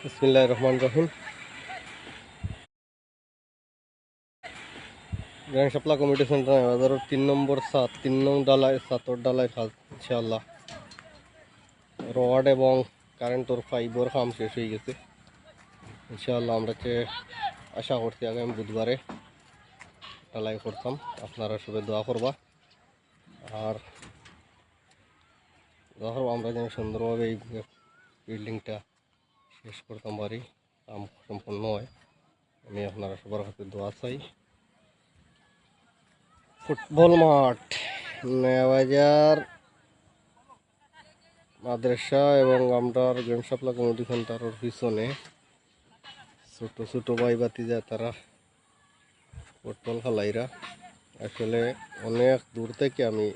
বিসমিল্লাহির রহমানির রহিম। গ্রাম শাপলা community centre বাজারের 3 নম্বর 3 নং ডালায় ছাতর ডালায় কাজ ইনশাআল্লাহ। রড এবং কারেন্টর ফাইবার কাম শেষ হয়ে গেছে ইনশাআল্লাহ। আমরা আশা করছি আগামী বুধবারে ডালাই করতাম। আপনারা সবাই দোয়া করবা আর আমরা যেন সুন্দরভাবে এই বিল্ডিংটা শেষ করতাম পারি, কাম সম্পন্ন হয়। আমি আপনারা সবার কাছে দোয়া চাই। ফুটবল মাঠ নয়াবাজার মাদ্রাসা এবং আমরা গ্রাম শাপলা কমিউনিটি সেন্টারের পিছনে ছোট ছোট ভাই বাতিজা তারা ফুটবল খেলাইরা। আসলে অনেক দূর থেকে আমি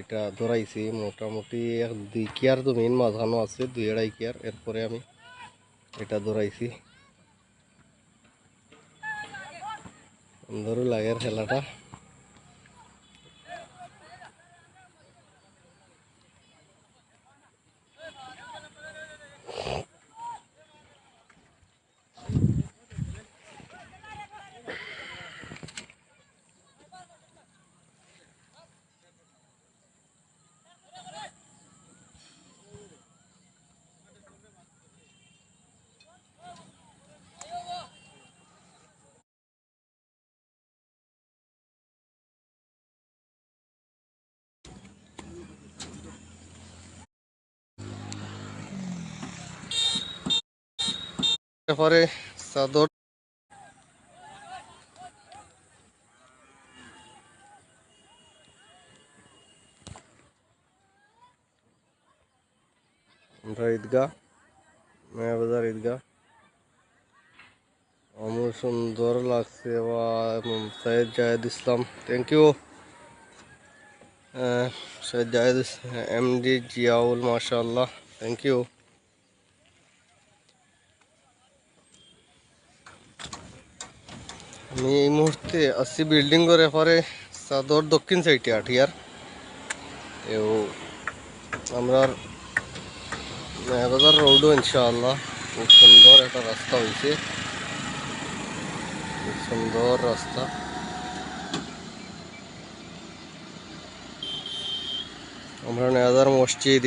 এটা ধরাইছি, মোটামুটি 1-2 কিয়ার জমিন মাঝানো আছে, 2-2.5 কিয়ার। এরপরে আমি এটা ধরাইছি। সুন্দর লাগে খেলাটা। তারপরে চাদর আমরা ঈদগাহ, নয়াবাজার ঈদগাহ। আমার সুন্দর লাগছে। Syed Zahed Islam, thank you. Syed Zahed MD Ziaul, মাশাআল্লাহ, থ্যাংক ইউ। আমি এই মুহূর্তে আসছি বিল্ডিংয়ের এপারে চাদর দক্ষিণ সাইডে আঠিয়ার। আমরা নয়াবাজার রোডও ইনশাআল্লাহ খুব সুন্দর একটা রাস্তা হয়েছে, খুব সুন্দর রাস্তা। আমরা নয়াবাজার মসজিদ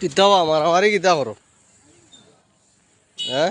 কিতাও আমার আমারই কিতা করো, হ্যাঁ।